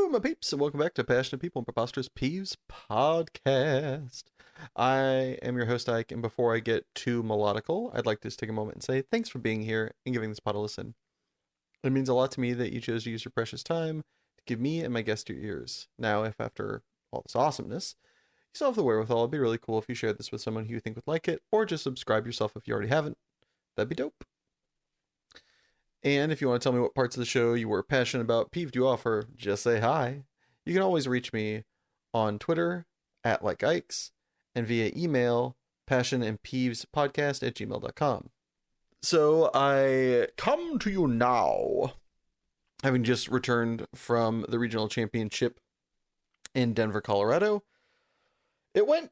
Hello, my peeps, and welcome back to Passionate People and Preposterous Peeves podcast. I am your host, Ike, and before I get too melodical, I'd like to just take a moment and say thanks for being here and giving this pod a listen. It means a lot to me that you chose to use your precious time to give me and my guest your ears. Now, if after all this awesomeness, you still have the wherewithal, it'd be really cool if you shared this with someone who you think would like it, or just subscribe yourself if you already haven't. That'd be dope. And if you want to tell me what parts of the show you were passionate about, peeved you off, or just say hi, you can always reach me on Twitter at LikeIkes and via email passionandpeevespodcast@gmail.com. So I come to you now, having just returned from the regional championship in Denver, Colorado. It went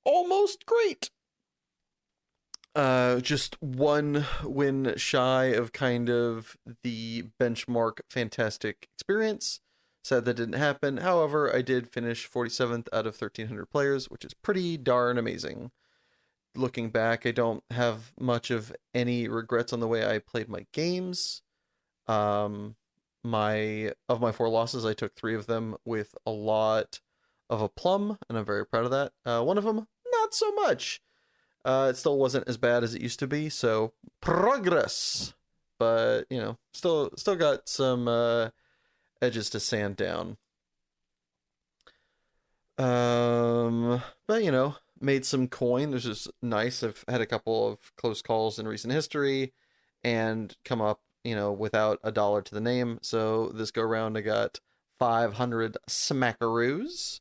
almost great. Just one win shy of kind of the benchmark fantastic experience. Sad that didn't happen. However, I did finish 47th out of 1,300 players, which is pretty darn amazing. Looking back, I don't have much of any regrets on the way I played my games. My 4 losses, I took 3 of them with a lot of aplomb, and I'm very proud of that. One of them, not so much. It still wasn't as bad as it used to be, so progress. But, still got some edges to sand down. But, made some coin. This is nice. I've had a couple of close calls in recent history and come up, without a dollar to the name. So this go round, I got 500 smackaroos.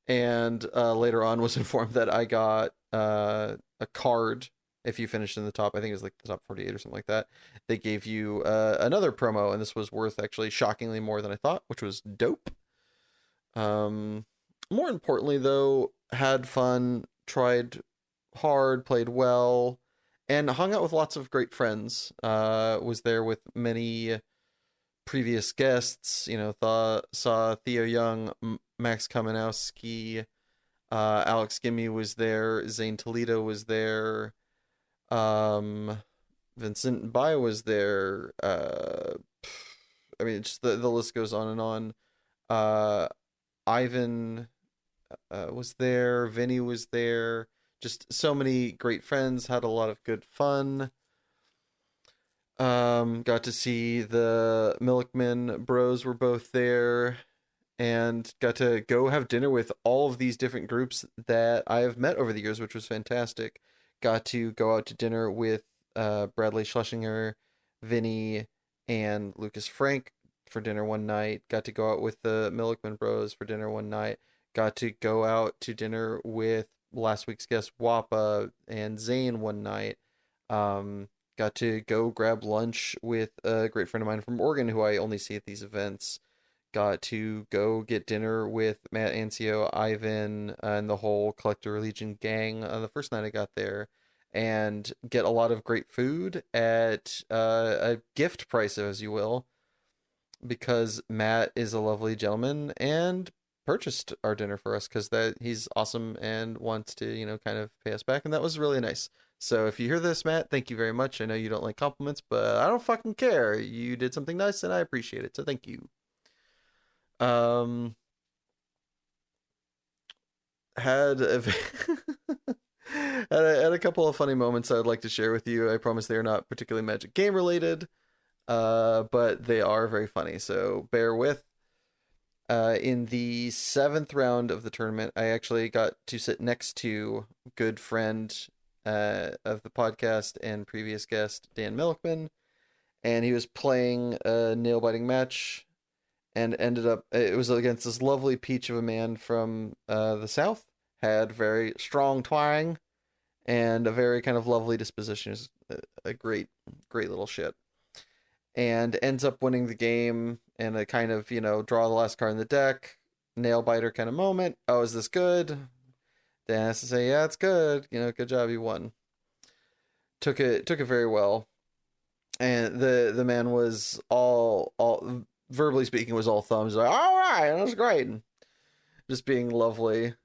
And later on was informed that I got a card if you finished in the top. I think it was like the top 48 or something like that. They gave you another promo, and this was worth actually shockingly more than I thought, which was dope. More importantly, though, had fun, tried hard, played well, and hung out with lots of great friends. Was there with many previous guests. Saw Theo Young, Max Kamenowski, Alex Gimme was there, Zane Toledo was there, Vincent Bio was there. Just the list goes on and on. Ivan was there, Vinny was there. Just so many great friends, had a lot of good fun. Got to see the Milkman Bros were both there, and got to go have dinner with all of these different groups that I have met over the years, which was fantastic. Got to go out to dinner with Bradley Schlesinger, Vinny, and Lucas Frank for dinner one night. Got to go out with the Milkman Bros for dinner one night. Got to go out to dinner with last week's guest Wappa and Zane one night. Got to go grab lunch with a great friend of mine from Oregon who I only see at these events. Got to go get dinner with Matt Ancio, Ivan, and the whole Collector Legion gang on the first night I got there, and get a lot of great food at a gift price, as you will, because Matt is a lovely gentleman and purchased our dinner for us because that he's awesome and wants to, kind of pay us back, and that was really nice. So if you hear this, Matt, thank you very much. I know you don't like compliments, but I don't fucking care. You did something nice and I appreciate it. So thank you. Had a had a couple of funny moments I'd like to share with you. I promise they are not particularly Magic game related, but they are very funny. So bear with. In the 7th round of the tournament, I actually got to sit next to good friend of the podcast and previous guest Dan Milkman, and he was playing a nail-biting match, and ended up it was against this lovely peach of a man from the South. Had very strong twang and a very kind of lovely disposition. Is a great little shit, and ends up winning the game. And a kind of, draw the last card in the deck, nail biter kind of moment. Oh, is this good? Dan has to say, yeah, it's good. Good job, you won. Took it very well. And the man was all verbally speaking, was all thumbs. Like, all right, that's great. Just being lovely.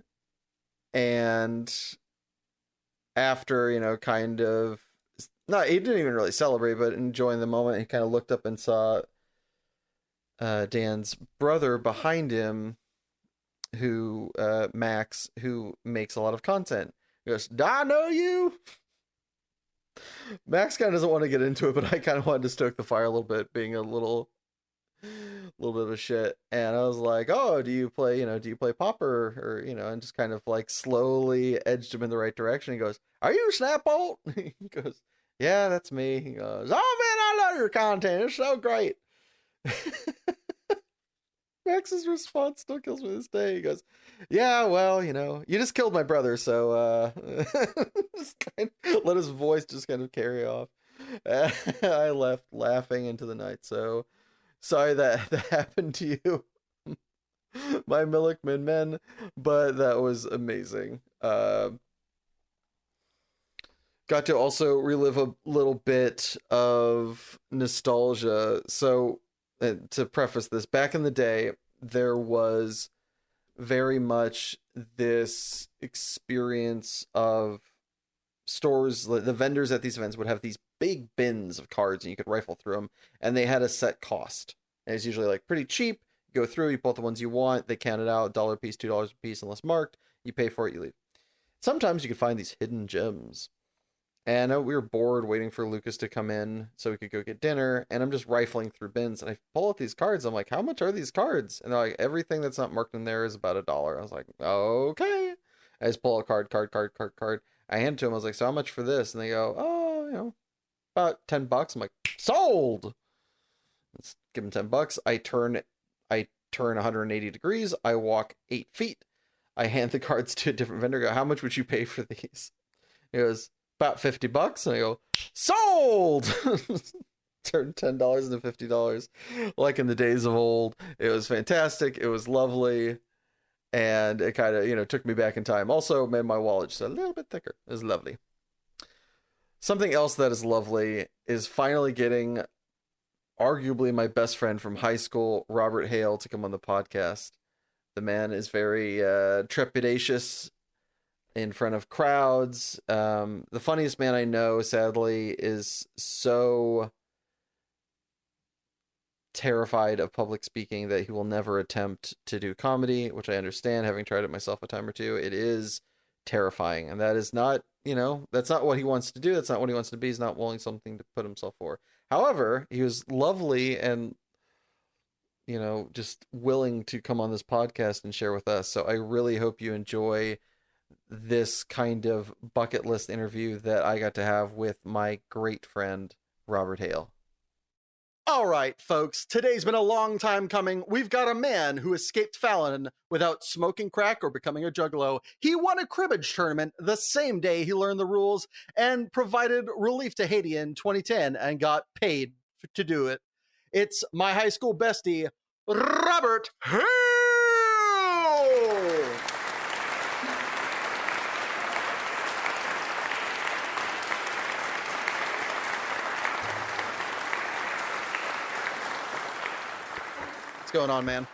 And after, kind of, he didn't even really celebrate, but enjoying the moment, he kind of looked up and saw Dan's brother behind him, who Max, who makes a lot of content. He goes, "Do I know you?" Max kind of doesn't want to get into it, but I kind of wanted to stoke the fire a little bit, being a little bit of a shit. And I was like, "Oh, do you play? Do you play Popper or And just kind of like slowly edged him in the right direction. He goes, "Are you Snapbolt?" He goes, "Yeah, that's me." He goes, "Oh man, I love your content. It's so great." Max's response still kills me this day. He goes, "Yeah, well, you just killed my brother, so just let his voice just kind of carry off." I left laughing into the night. So sorry that happened to you, my Millickman men, but that was amazing. Got to also relive a little bit of nostalgia. So to preface this, back in the day, there was very much this experience of stores. The vendors at these events would have these big bins of cards, and you could rifle through them, and they had a set cost. And it's usually like pretty cheap. You go through, you pull out the ones you want, they count it out, $1 a piece, $2 a piece, unless marked. You pay for it, you leave. Sometimes you could find these hidden gems. And we were bored waiting for Lucas to come in so we could go get dinner. And I'm just rifling through bins, and I pull out these cards. I'm like, "How much are these cards?" And they're like, "Everything that's not marked in there is about $1." I was like, "Okay." I just pull a card. I hand it to him. I was like, "So how much for this?" And they go, "Oh, about $10." I'm like, "Sold." Let's give him $10. I turn 180 degrees. I walk 8 feet. I hand the cards to a different vendor. Go, "How much would you pay for these?" He goes, "About $50. And I go, "Sold." Turned $10 into $50, like in the days of old. It was fantastic. It was lovely, and it kind of took me back in time. Also made my wallet just a little bit thicker. It was lovely. Something else that is lovely is finally getting arguably my best friend from high school, Robert Hale, to come on the podcast. The man is very trepidatious in front of crowds. The funniest man I know, sadly, is so terrified of public speaking that he will never attempt to do comedy, which I understand, having tried it myself a time or two. It is terrifying, and that is not, that's not what he wants to do. That's not what he wants to be. He's not willing something to put himself for. However, he was lovely and just willing to come on this podcast and share with us. So I really hope you enjoy this kind of bucket list interview that I got to have with my great friend, Robert Hale. All right, folks, today's been a long time coming. We've got a man who escaped Fallon without smoking crack or becoming a juggalo. He won a cribbage tournament the same day he learned the rules and provided relief to Haiti in 2010 and got paid to do it. It's my high school bestie, Robert Hale! What's going on, man?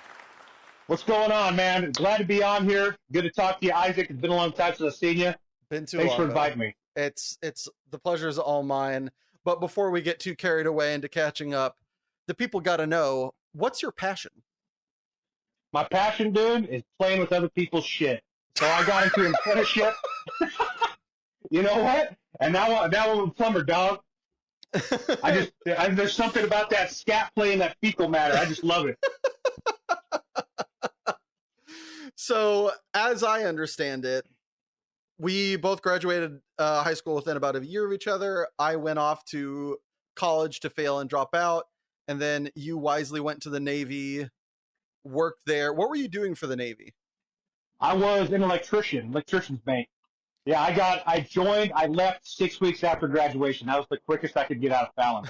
What's going on, man? Glad to be on here. Good to talk to you, Isaac. It's been a long time since I've seen you. Been too Thanks long, for inviting me. It's the pleasure is all mine. But before we get too carried away into catching up, the people got to know, what's your passion? My passion, dude, is playing with other people's shit. So I got into apprenticeship. You know what? And now I'm a plumber, dog. There's something about that scat play and that fecal matter. I just love it. So, as I understand it, we both graduated high school within about a year of each other. I went off to college to fail and drop out, and then you wisely went to the Navy, worked there. What were you doing for the Navy? I was an electrician's bank. Yeah, I left 6 weeks after graduation. That was the quickest I could get out of Fallon.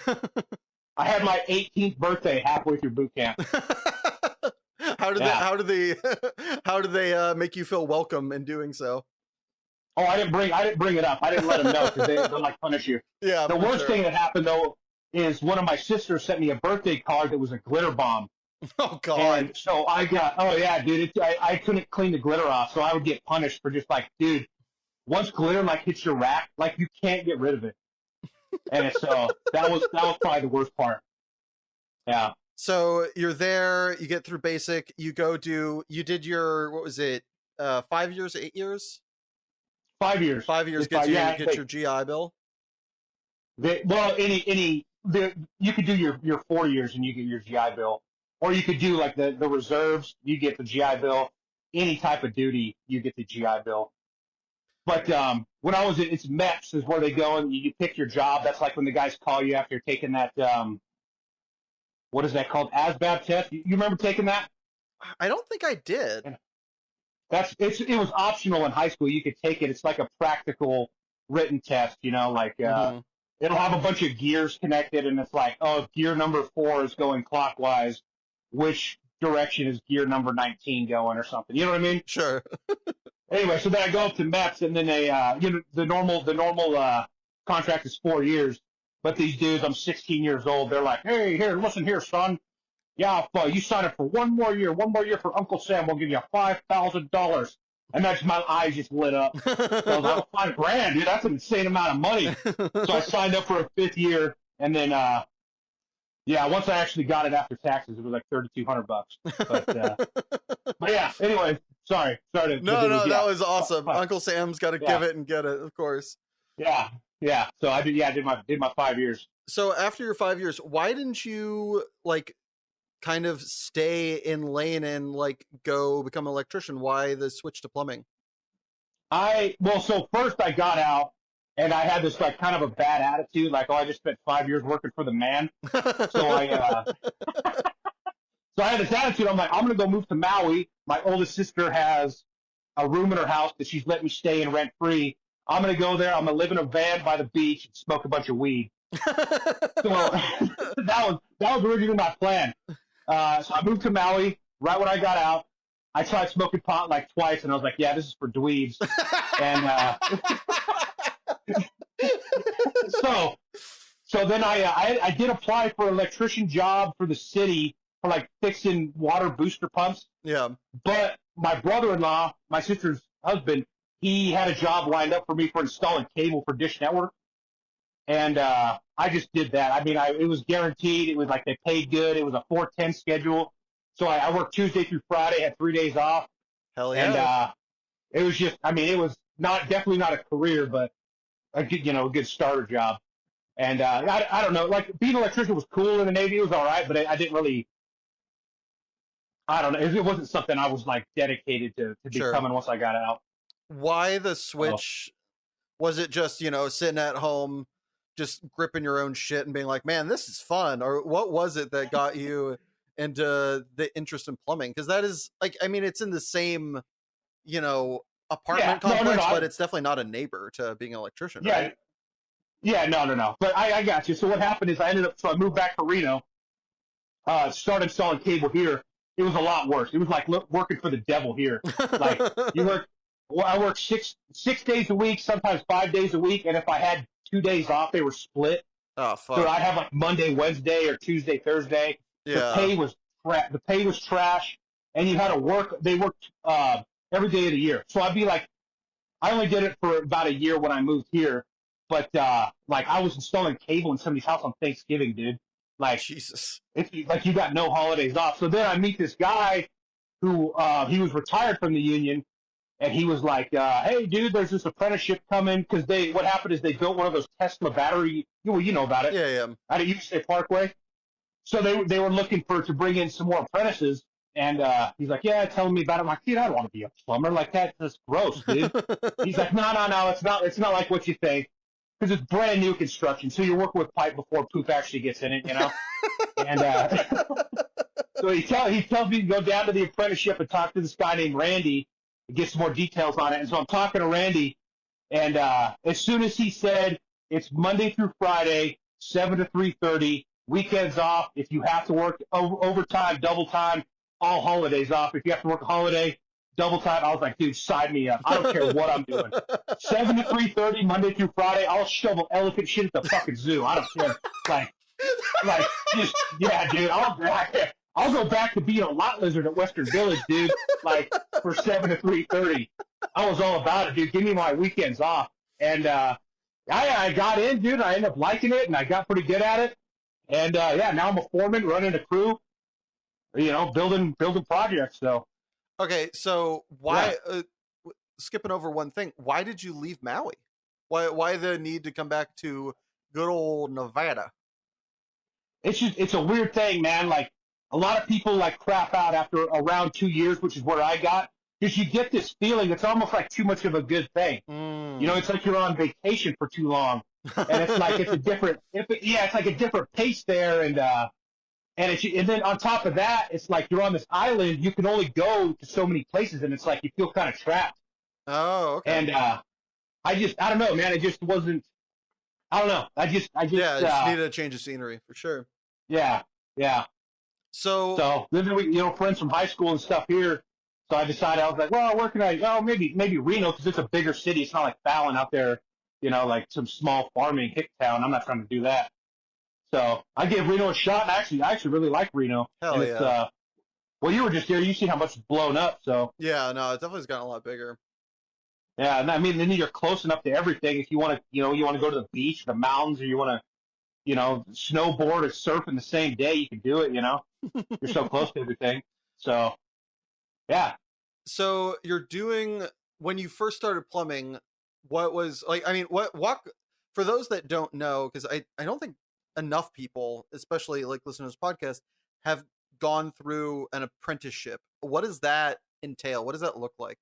I had my 18th birthday halfway through boot camp. How did they make you feel welcome in doing so? Oh, I didn't bring it up. I didn't let them know because they'll like punish you. Yeah. The worst thing that happened though is one of my sisters sent me a birthday card that was a glitter bomb. Oh God! And so I got, oh yeah, dude, I couldn't clean the glitter off, so I would get punished for just like, dude, once glitter like hits your rack, like you can't get rid of it. And so that was probably the worst part. Yeah. So you're there, you get through basic, you did your, what was it, 5 years, 8 years? 5 years. 5 years It's gets five, you, yeah. get your GI Bill? Well, you could do your 4 years and you get your GI Bill, or you could do like the reserves. You get the GI Bill. Any type of duty, you get the GI Bill. But when I was it's MEPS is where they go and you pick your job. That's like when the guys call you after taking that what is that called? ASVAB test. You remember taking that? I don't think I did. It was optional in high school. You could take it. It's like a practical written test, like it'll have a bunch of gears connected, and it's like, oh, gear number 4 is going clockwise. Which direction is gear number 19 going, or something? You know what I mean? Sure. Anyway, so then I go up to MEPS, and then they, the normal contract is 4 years. But these dudes, I'm 16 years old. They're like, hey, here, listen here, son. Yeah, you sign up for one more year for Uncle Sam. We'll give you $5,000. And that's my eyes just lit up. So I was like, $5,000, dude. That's an insane amount of money. So I signed up for a 5th year, and then, once I actually got it after taxes, it was like $3,200. But yeah. Anyway, sorry. No, that was awesome. Uncle Sam's got to give it and get it, of course. Yeah. So I did my 5 years. So after your 5 years, why didn't you kind of stay in lane and go become an electrician? Why the switch to plumbing? So first I got out and I had this kind of a bad attitude, I just spent 5 years working for the man. So I had this attitude. I'm like, I'm gonna go move to Maui. My oldest sister has a room in her house that she's let me stay in rent free. I'm gonna go there. I'm gonna live in a van by the beach and smoke a bunch of weed. So that was originally my plan. So I moved to Maui right when I got out. I tried smoking pot twice, and I was like, yeah, this is for dweebs. And so then I did apply for an electrician job for the city for fixing water booster pumps. Yeah. But my brother-in-law, my sister's husband, he had a job lined up for me for installing cable for Dish Network. And I just did that. I mean, it was guaranteed. It was they paid good. It was a 4-10 schedule. So I worked Tuesday through Friday, had 3 days off. Hell yeah. And it was just, it was definitely not a career, but a good starter job. And I don't know, being an electrician was cool in the Navy. It was all right, but I didn't really, I don't know. It wasn't something I was dedicated to becoming once I got out. Why the switch? Was it just, sitting at home, just gripping your own shit and being like, man, this is fun? Or what was it that got you into the interest in plumbing? Because that is it's in the same, apartment complex, but it's definitely not a neighbor to being an electrician, right? Yeah, no. But I got you. So what happened is I moved back to Reno, started installing cable here. It was a lot worse. It was like working for the devil here. I worked six days a week, sometimes 5 days a week, and if I had 2 days off, they were split. Oh, fuck. So I'd have Monday, Wednesday, or Tuesday, Thursday. Yeah. The pay was trash, and you had to work. They worked every day of the year. So I'd be I only did it for about a year when I moved here, but I was installing cable in somebody's house on Thanksgiving, dude. Jesus. It's you got no holidays off. So then I meet this guy who he was retired from the union. And he was like, hey, dude, there's this apprenticeship coming. Because what happened is they built one of those Tesla battery, you know about it. Yeah. Out of USA Parkway. So they were looking to bring in some more apprentices. And he's like, yeah, telling me about it. I'm like, dude, I don't want to be a plumber. That's gross, dude. He's like, no, it's not like what you think. Because it's brand new construction. So you're working with pipe before poop actually gets in it, And so he tells me to go down to the apprenticeship and talk to this guy named Randy. Get some more details on it. And so I'm talking to Randy, and as soon as he said it's Monday through Friday, 7 to 3:30, weekends off. If you have to work overtime, double time, all holidays off. If you have to work a holiday, double time. I was like, dude, sign me up. I don't care what I'm doing. 7 to 3:30, Monday through Friday. I'll shovel elephant shit at the fucking zoo. I don't care. Just yeah, dude. I'll go back to being a lot lizard at Western Village, dude, for 7 to 3:30. I was all about it, dude. Give me my weekends off. And I got in, dude. I ended up liking it, and I got pretty good at it. And, now I'm a foreman running a crew. building projects. So Okay, so yeah, why skipping over one thing? Why did you leave Maui? Why the need to come back to good old Nevada? it's a weird thing, man. Like a lot of people like crap out after around 2 years, which is where I got, because you get this feeling. It's almost like too much of a good thing. Mm. It's like you're on vacation for too long, and it's like it's a different, it's like a different pace there, and then on top of that, it's like you're on this island. You can only go to so many places, and it's like you feel kind of trapped. Oh, okay. And I don't know, man. It just wasn't. I don't know. Yeah, I just needed a change of scenery for sure. Yeah, yeah. So, So living with friends from high school and stuff here. So I decided, I was like, well, where can I? Oh, maybe Reno, because it's a bigger city. It's not like Fallon out there, like some small farming hick town. I'm not trying to do that. So I gave Reno a shot, and I actually really like Reno. hell And yeah. it's well, you were just here. You see how much it's blown up. So Yeah, no, it definitely has gotten a lot bigger. yeah, and I mean, then you're close enough to everything. If you want to, you want to go to the beach, the mountains, or you want to, snowboard or surf in the same day, you can do it. You're so close to everything. So yeah. So you're doing when you first started plumbing, what was like? I mean, what walk for those that don't know, because I don't think enough people, especially like listeners to this podcast, have gone through an apprenticeship. What does that entail? What does that look like?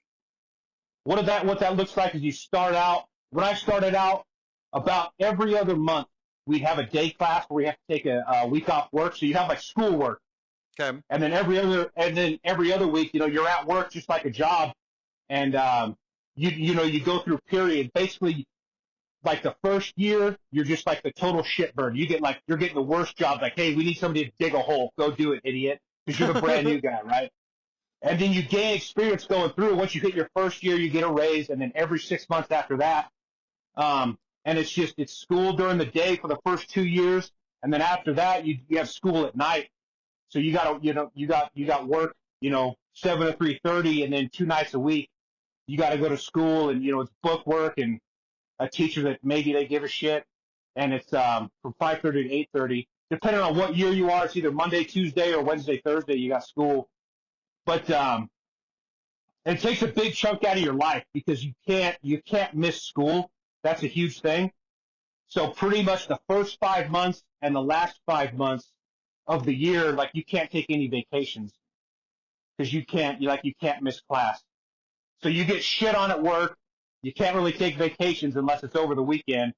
What that looks like is you start out. When I started out, about every other month, we'd have a day class where we have to take a week off work. So you have like school work, Okay. and then every other week, you're at work just like a job, and you go through periods. Basically, like the first year, you're just like the total shitbird. You're getting the worst job. Like, hey, we need somebody to dig a hole. Go do it, idiot, because you're the brand new guy, right? And then you gain experience going through. Once you hit your first year, you get a raise, and then every 6 months after that, and it's school during the day for the first 2 years, and then after that, you have school at night. So you got work, 7 to 3:30, and then 2 nights a week, you got to go to school, and it's book work and a teacher that maybe they give a shit, and it's from 5:30 to 8:30, depending on what year you are. It's either Monday, Tuesday, or Wednesday, Thursday. You got school. But it takes a big chunk out of your life because you can't miss school. That's a huge thing. So pretty much the first 5 months and the last 5 months of the year, like you can't take any vacations because you can't miss class. So you get shit on at work. You can't really take vacations unless it's over the weekend.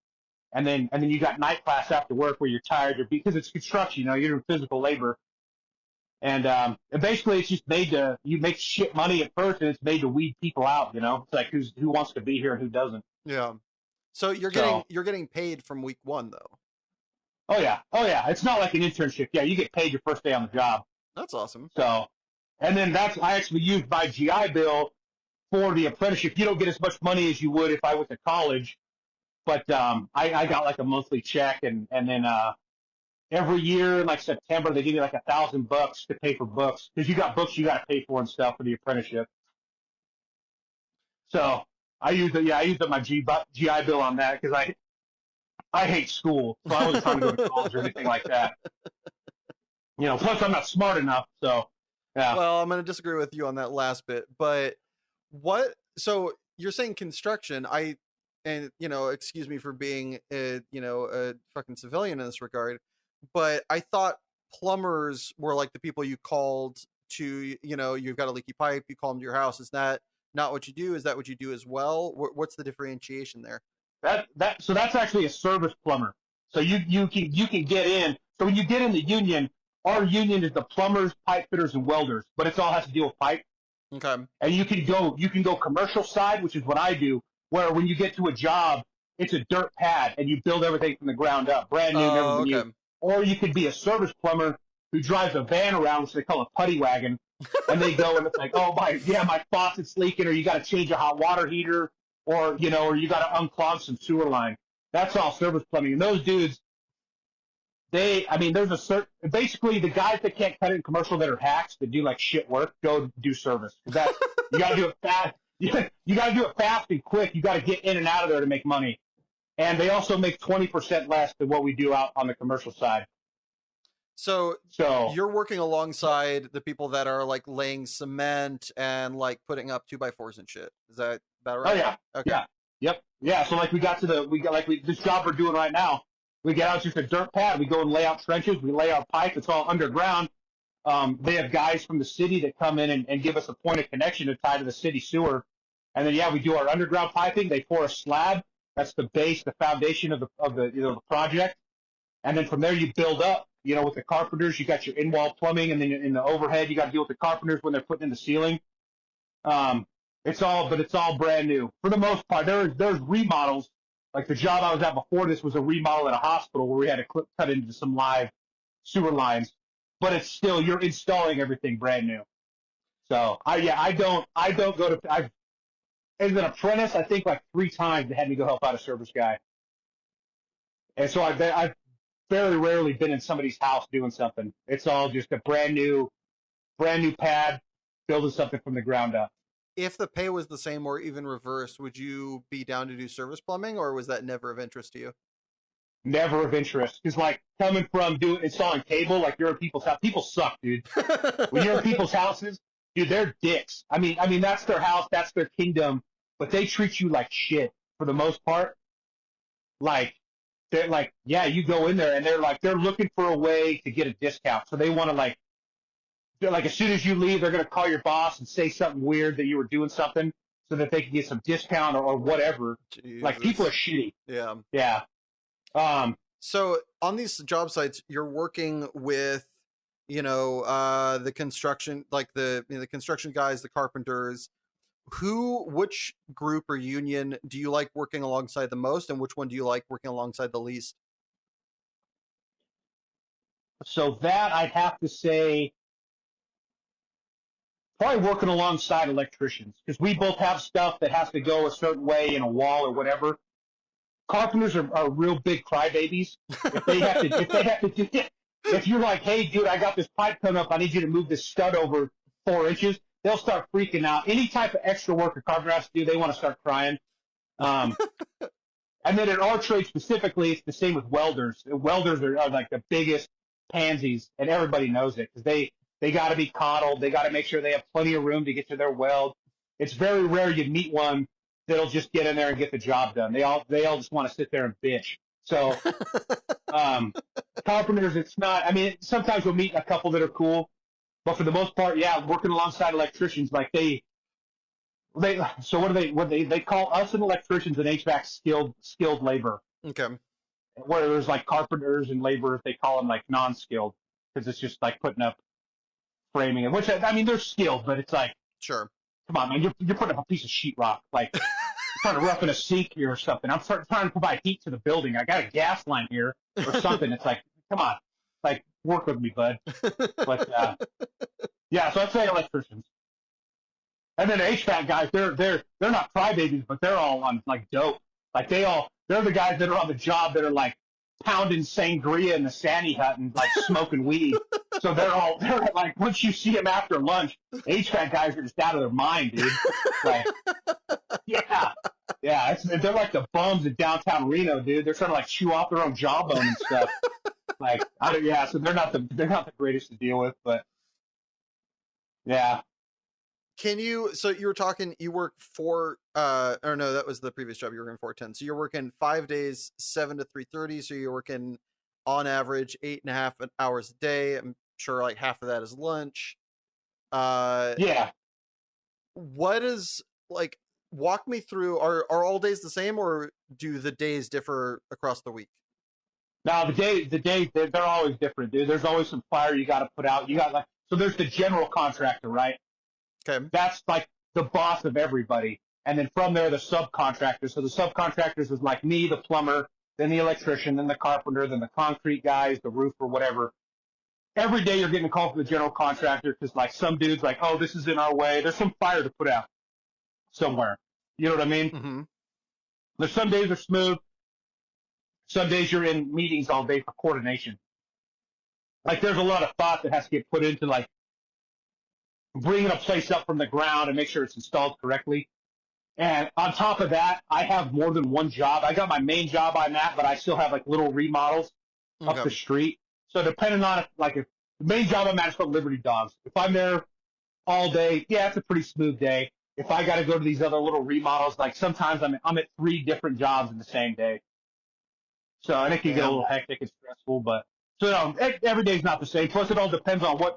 And then you got night class after work where you're tired because it's construction. You're doing physical labor. And basically, it's just you make shit money at first, and it's made to weed people out. It's like who wants to be here and who doesn't. Yeah. So you're getting paid from week one though. Oh yeah. It's not like an internship. Yeah, you get paid your first day on the job. That's awesome. So, and then I actually used my GI Bill for the apprenticeship. You don't get as much money as you would if I went to college, but I got like a monthly check, and then every year in like September they give you like $1,000 to pay for books because you got books you got to pay for and stuff for the apprenticeship. So I used my GI Bill on that because I hate school, so I wasn't trying to go to college or anything like that. Plus I'm not smart enough, so yeah. Well, I'm going to disagree with you on that last bit, but so you're saying construction, excuse me for being a fucking civilian in this regard, but I thought plumbers were like the people you called to, you've got a leaky pipe, you call them to your house. Is that not what you do? Is that what you do as well? What's the differentiation there? So that's actually a service plumber. So you can get in. So when you get in the union, our union is the plumbers, pipe fitters, and welders, but it all has to deal with pipe. Okay. And you can go commercial side, which is what I do, where when you get to a job, it's a dirt pad and you build everything from the ground up, brand new, never been used. Or you could be a service plumber who drives a van around, which they call a putty wagon, and they go and it's like, oh my faucet's leaking, or you got to change a hot water heater, or you got to unclog some sewer line. That's all service plumbing. And those dudes, there's basically the guys that can't cut it in commercial that are hacks that do like shit work go do service. That you got to do it fast. You got to do it fast and quick. You got to get in and out of there to make money. And they also make 20% less than what we do out on the commercial side. So So, you're working alongside the people that are like laying cement and like putting up 2x4s and shit. Is that about oh right? yeah, Okay. yeah, yep, yeah. So like this job we're doing right now. We get out, it's just a dirt pad. We go and lay out trenches. We lay out pipe. It's all underground. They have guys from the city that come in and give us a point of connection to tie to the city sewer. And then, yeah, we do our underground piping. They pour a slab. That's the base, the foundation of the project. And then from there, you build up, with the carpenters. You got your in-wall plumbing, and then in the overhead, you got to deal with the carpenters when they're putting in the ceiling. It's all brand new. For the most part, there's remodels. Like the job I was at before this was a remodel at a hospital where we had to cut into some live sewer lines, but it's still, you're installing everything brand new. So I don't go to, as an apprentice, I think like 3 times they had me go help out a service guy. And so I've very rarely been in somebody's house doing something. It's all just a brand new pad, building something from the ground up. If the pay was the same or even reversed, would you be down to do service plumbing, or was that never of interest to you? Never of interest. Because like coming from installing cable, like you're in people's house, people suck, dude. When you're in people's houses, dude, they're dicks. I mean that's their house, that's their kingdom, but they treat you like shit for the most part. Like they're like, yeah, you go in there and they're looking for a way to get a discount. So they want to they're like, as soon as you leave, they're going to call your boss and say something weird that you were doing something so that they can get some discount or whatever. Jesus. Like people are shitty. Yeah. Yeah. So on these job sites, you're working with, the construction, like the construction guys, the carpenters. Which group or union do you like working alongside the most, and which one do you like working alongside the least? So that I'd have to say, probably working alongside electricians, because we both have stuff that has to go a certain way in a wall or whatever. Carpenters are real big crybabies. If they have to do it, if you're like, hey, dude, I got this pipe coming up, I need you to move this stud over 4 inches, they'll start freaking out. Any type of extra work a carpenter has to do, they want to start crying. And then in our trade specifically, it's the same with welders. Welders are like the biggest pansies, and everybody knows it because they got to be coddled. They got to make sure they have plenty of room to get to their weld. It's very rare you meet one that'll just get in there and get the job done. They all just want to sit there and bitch. So, carpenters, it's not. I mean, sometimes we'll meet a couple that are cool, but for the most part, yeah, working alongside electricians, like so what do they call us and electricians and HVAC skilled labor. Okay. Where there's like carpenters and laborers, they call them like non-skilled because it's just like putting up framing, and which I mean they're skilled, but it's like, sure, come on, man, you're putting up a piece of sheetrock, like you're trying to roughen a sink here or something. I'm trying to provide heat to the building. I got a gas line here or something. It's like, come on, like work with me, bud. But yeah, so I'd say electricians. And then the HVAC guys, they're not crybabies, but they're all on like dope. Like they're the guys that are on the job that are like pounding sangria in the Sandy Hut and like smoking weed. So they're like, once you see them after lunch, HVAC guys are just out of their mind, dude. Like, yeah, they're like the bums in downtown Reno, dude. They're trying to like chew off their own jawbone and stuff. Like, so they're not the greatest to deal with, but yeah. So you were talking, you work or no, that was the previous job, you were working 410. So you're working 5 days, 7 to 3:30. So you're working on average 8.5 hours a day. I'm sure like half of that is lunch. Yeah. What is like, walk me through, are all days the same, or do the days differ across the week? Now the days, they're always different, dude. There's always some fire you got to put out. You got so there's the general contractor, right? Okay. That's like the boss of everybody. And then from there, the subcontractors. So the subcontractors is like me, the plumber, then the electrician, then the carpenter, then the concrete guys, the roofer, whatever. Every day you're getting a call from the general contractor because like some dude's like, oh, this is in our way. There's some fire to put out somewhere. You know what I mean? Mm-hmm. There's some days are smooth. Some days you're in meetings all day for coordination. Like there's a lot of thought that has to get put into like bringing a place up from the ground and make sure it's installed correctly. And on top of that, I have more than one job. I got my main job I'm at, but I still have like little remodels up the street. So depending on if the main job I'm at is called Liberty Dogs. If I'm there all day, yeah, it's a pretty smooth day. If I got to go to these other little remodels, like sometimes I'm at 3 different jobs in the same day. So and it can get a Damn. little hectic and stressful, but so every day's not the same. Plus, it all depends on what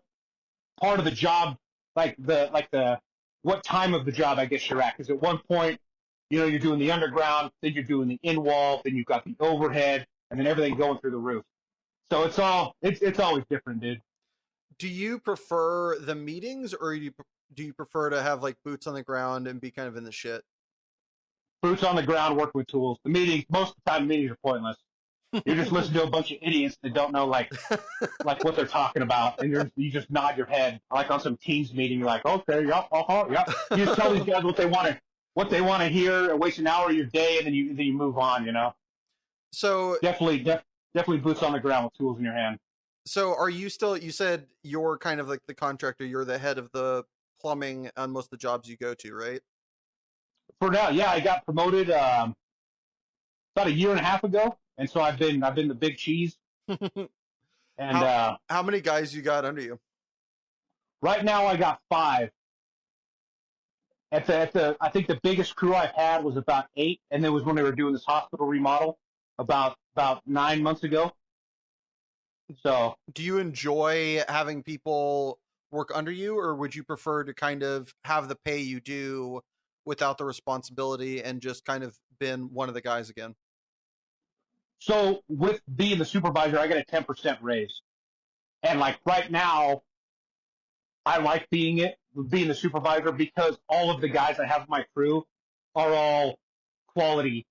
part of the job, what time of the job I guess you're at. Because at one point, you're doing the underground, then you're doing the in wall, then you've got the overhead, and then everything going through the roof. So it's always different, dude. Do you prefer the meetings, or do you prefer to have like boots on the ground and be kind of in the shit? Boots on the ground, working with tools. The meetings, most of the time, meetings are pointless. You're just listening to a bunch of idiots that don't know like what they're talking about, and you just nod your head like on some teams meeting. You're like, okay, yep, yep. You just tell these guys what they want to hear, and waste an hour of your day, and then you move on. So definitely boots on the ground with tools in your hand. So are you still? You said you're kind of like the contractor. You're the head of the plumbing on most of the jobs you go to, right? For now, yeah, I got promoted about a year and a half ago, and so I've been the big cheese. And how many guys you got under you? Right now, I got 5. I think the biggest crew I've had was about 8, and it was when they were doing this hospital remodel about 9 months ago. So, do you enjoy having people work under you, or would you prefer to kind of have the pay you do without the responsibility and just kind of been one of the guys again? So with being the supervisor, I get a 10% raise. And like right now, I like being the supervisor because all of the guys I have in my crew are all quality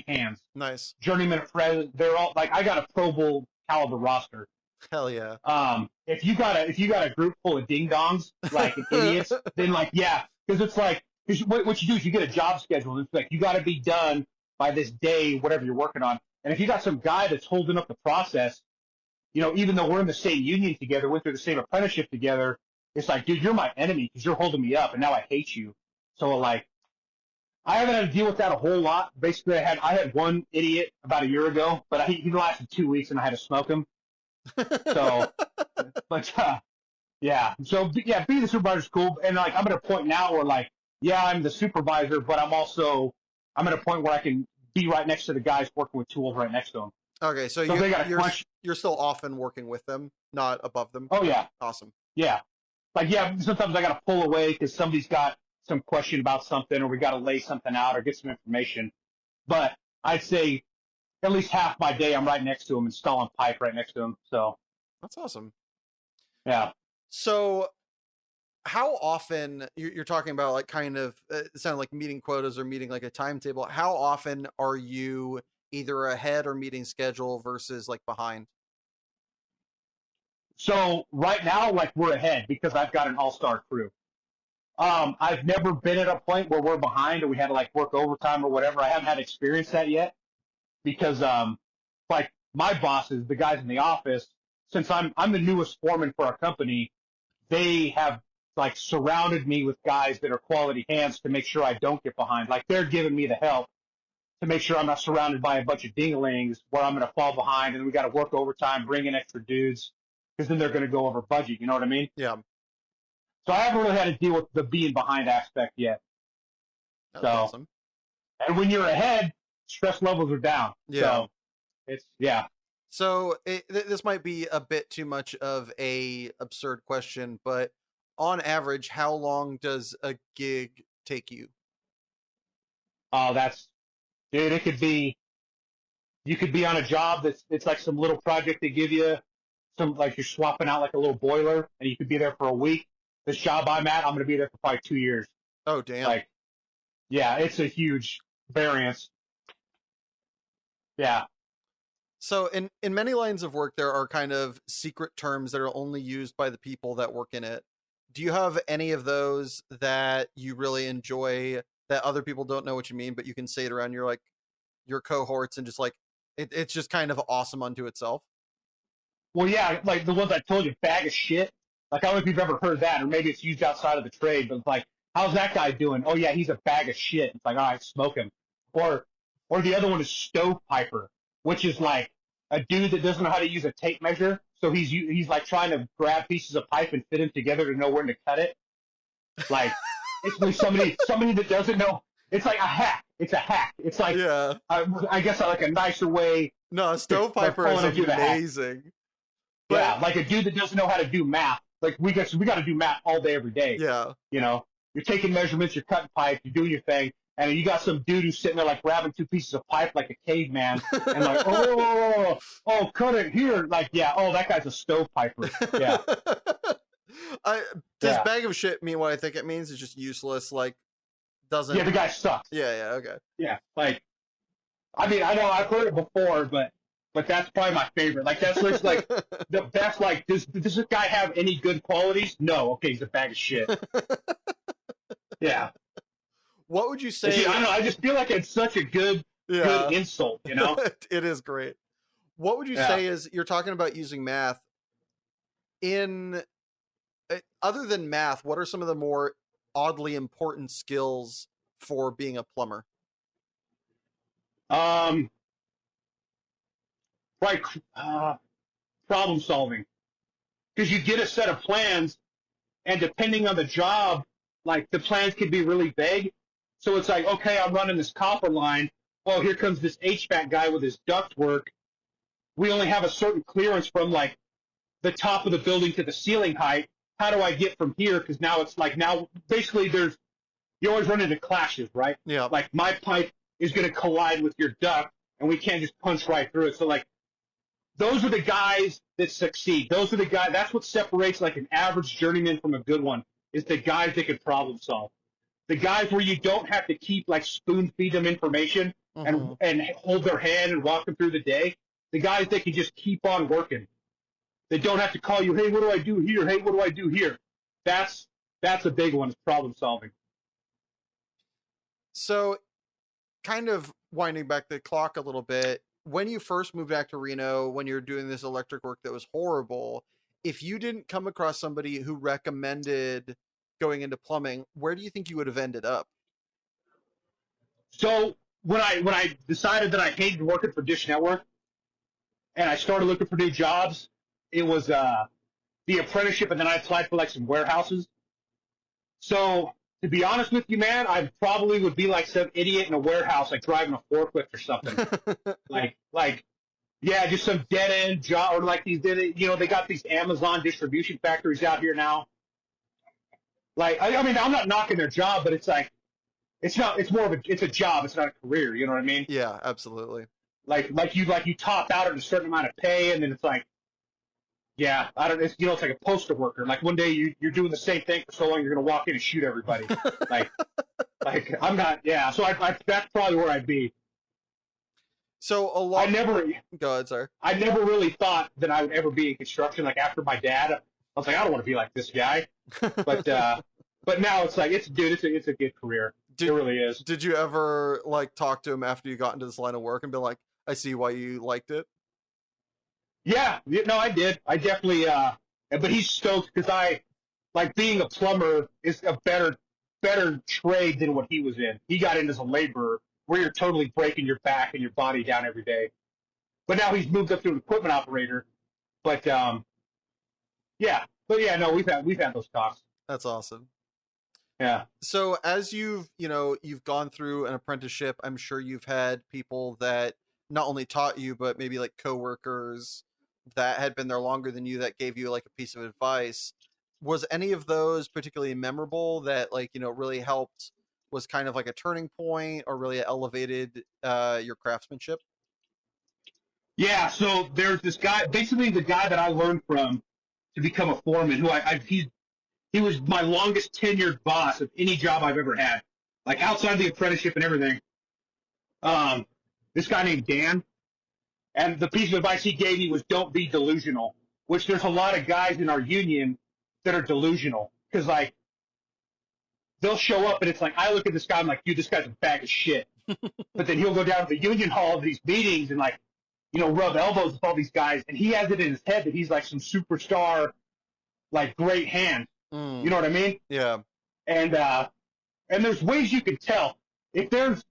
hands. Nice. Journeyman friends, they're all like, I got a Pro Bowl caliber roster. Hell yeah. If you got a group full of ding dongs, like idiots, then like, yeah, because it's like, what you do is you get a job schedule. It's like, you got to be done by this day, whatever you're working on. And if you got some guy that's holding up the process, even though we're in the same union together, went through the same apprenticeship together, it's like, dude, you're my enemy because you're holding me up, and now I hate you. So like, I haven't had to deal with that a whole lot. Basically, I had one idiot about a year ago, but he lasted 2 weeks, and I had to smoke him. So, but yeah. So yeah, being the supervisor is cool, and like I'm at a point now where like, yeah, I'm the supervisor, but I'm at a point where I can be right next to the guys working with tools right next to them. Okay, so you're still often working with them, not above them. Oh yeah, awesome. Yeah, like yeah. Sometimes I got to pull away because somebody's got some question about something, or we got to lay something out or get some information. But I'd say at least half my day I'm right next to them, installing pipe right next to them. So that's awesome. Yeah. So how often you're talking about like kind of it sounded like meeting quotas or meeting like a timetable. How often are you either ahead or meeting schedule versus like behind? So right now, like we're ahead because I've got an all-star crew. I've never been at a point where we're behind or we had to like work overtime or whatever. I haven't had to experience that yet because like my bosses, the guys in the office, since I'm the newest foreman for our company, they have like surrounded me with guys that are quality hands to make sure I don't get behind. Like they're giving me the help to make sure I'm not surrounded by a bunch of dinglings where I'm going to fall behind and we got to work overtime, bring in extra dudes because then they're going to go over budget. You know what I mean? Yeah. So I haven't really had to deal with the being behind aspect yet. That's awesome. And when you're ahead, stress levels are down. Yeah. So it's, yeah. So this might be a bit too much of a absurd question, but on average, how long does a gig take you? Oh, dude, you could be on a job it's like some little project they give you, like you're swapping out like a little boiler, and you could be there for a week. This job I'm at, I'm going to be there for probably 2 years. Oh, damn. Like, yeah, it's a huge variance. Yeah. So in many lines of work, there are kind of secret terms that are only used by the people that work in it. Do you have any of those that you really enjoy that other people don't know what you mean, but you can say it around your cohorts and just like, it's just kind of awesome unto itself? Well, yeah, like the ones I told you, bag of shit. Like, I don't know if you've ever heard that, or maybe it's used outside of the trade, but it's like, how's that guy doing? Oh, yeah, he's a bag of shit. It's like, all right, smoke him. Or the other one is stovepiper, which is like, a dude that doesn't know how to use a tape measure. So he's like trying to grab pieces of pipe and fit them together to know when to cut it. Like basically somebody that doesn't know. It's like a hack. It's a hack. It's like Yeah. I guess like a nicer way. No, Stovepiper is amazing. Yeah, like a dude that doesn't know how to do math. Like we got to do math all day, every day. Yeah. You know, you're taking measurements, you're cutting pipe, you're doing your thing, and you got some dude who's sitting there like grabbing two pieces of pipe like a caveman, and like, oh, cut it here. Like, yeah, oh, that guy's a stovepiper. Yeah. This bag of shit mean what I think it means? It's just useless. Like, doesn't. Yeah, the guy sucks. Yeah, okay. Yeah, like, I mean, I know I've heard it before, but that's probably my favorite. Like, that's like the best. Like, does this guy have any good qualities? No. Okay, he's a bag of shit. Yeah. What would you say? See, I don't know. I just feel like it's such a good insult. You know, it is great. What would you say is you're talking about using math in? Other than math, what are some of the more oddly important skills for being a plumber? Like problem solving, because you get a set of plans, and depending on the job, like the plans can be really vague. So it's like, okay, I'm running this copper line. Oh, here comes this HVAC guy with his ductwork. We only have a certain clearance from like the top of the building to the ceiling height. How do I get from here? Because now it's like basically you always run into clashes, right? Yeah. Like my pipe is going to collide with your duct, and we can't just punch right through it. So like, those are the guys that succeed. Those are the guys. That's what separates like an average journeyman from a good one, is the guys that can problem solve. The guys where you don't have to keep like spoon feed them information and hold their hand and walk them through the day. The guys that can just keep on working. They don't have to call you, hey, what do I do here? Hey, what do I do here? That's a big one, is problem solving. So, kind of winding back the clock a little bit, when you first moved back to Reno, when you're doing this electric work that was horrible, if you didn't come across somebody who recommended going into plumbing, where do you think you would have ended up? So when I decided that I hated working for Dish Network and I started looking for new jobs, it was the apprenticeship, and then I applied for like some warehouses. So to be honest with you, man, I probably would be like some idiot in a warehouse, like driving a forklift or something. like, yeah, just some dead end job, or like these, they got these Amazon distribution factories out here now. Like, I mean, I'm not knocking their job, but it's like, it's a job. It's not a career. You know what I mean? Yeah, absolutely. Like you top out at a certain amount of pay, and then it's like, yeah, I don't. It's like a postal worker. Like one day you're doing the same thing for so long, you're gonna walk in and shoot everybody. like I'm not. Yeah, so that's probably where I'd be. So go ahead, sir. I never really thought that I would ever be in construction. Like after my dad, I was like, I don't want to be like this guy. But now it's like, it's a good career. It really is. Did you ever like talk to him after you got into this line of work and be like, I see why you liked it? Yeah, no, I did. I definitely, but he's stoked because I, like, being a plumber is a better trade than what he was in. He got in as a laborer, where you're totally breaking your back and your body down every day. But now he's moved up to an equipment operator. But, no, we've had those talks. That's awesome. Yeah. So as you've gone through an apprenticeship, I'm sure you've had people that not only taught you, but maybe like coworkers that had been there longer than you that gave you like a piece of advice. Was any of those particularly memorable that really helped, was kind of like a turning point or really elevated your craftsmanship? Yeah. So there's this guy, basically the guy that I learned from to become a foreman, who he was my longest tenured boss of any job I've ever had, like outside the apprenticeship and everything. This guy named Dan, and the piece of advice he gave me was, don't be delusional, which there's a lot of guys in our union that are delusional, because like they'll show up and it's like, I look at this guy, I'm like, dude, this guy's a bag of shit. But then he'll go down to the union hall of these meetings and like, rub elbows with all these guys, and he has it in his head that he's like some superstar, like great hand. You know what I mean? Yeah. And there's ways you can tell if there's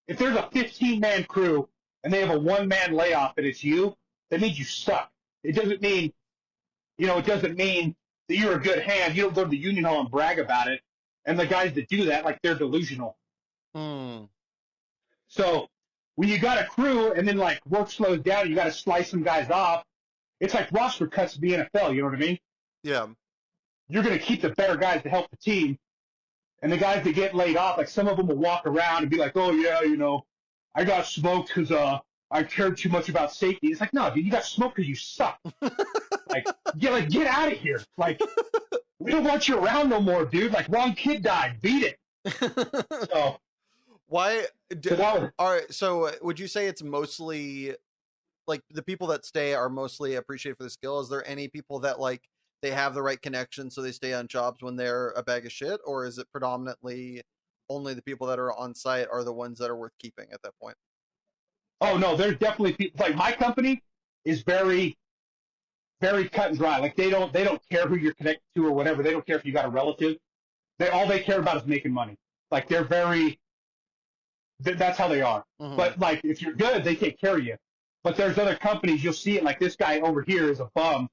a 15-man crew and they have a one-man layoff and it's you, that means you suck. It doesn't mean, it doesn't mean that you're a good hand. You don't go to the union hall and brag about it. And the guys that do that, like, they're delusional. Hmm. So when you got a crew and then, like, work slows down, you got to slice some guys off. It's like roster cuts in the NFL. You know what I mean? Yeah. You're going to keep the better guys to help the team. And the guys that get laid off, like, some of them will walk around and be like, oh, yeah, I got smoked because I cared too much about safety. It's like, no, dude, you got smoked because you suck. Get out of here. Like, we don't want you around no more, dude. Like, wrong kid died. Beat it. So why? all right. So would you say it's mostly like the people that stay are mostly appreciated for the skill? Is there any people that like they have the right connection so they stay on jobs when they're a bag of shit, or is it predominantly only the people that are on site are the ones that are worth keeping at that point? Oh no, there's definitely people. Like, my company is very, very cut and dry. Like, they don't care who you're connected to or whatever. They don't care if you got a relative. All they care about is making money. Like, they're very. That's how they are. Mm-hmm. But like, if you're good, they take care of you. But there's other companies, you'll see it. Like, this guy over here is a bum,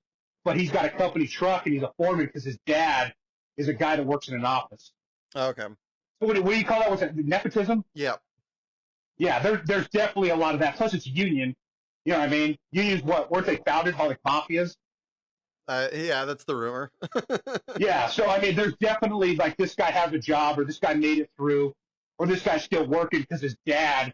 but he's got a company truck and he's a foreman because his dad is a guy that works in an office. Okay. So what do you call that? Was it nepotism? Yeah. Yeah, there's definitely a lot of that. Plus, it's union. You know what I mean? Unions, weren't they founded by, like, mafias? Yeah, that's the rumor. Yeah, so I mean, there's definitely, like, this guy has a job, or this guy made it through, or this guy's still working because his dad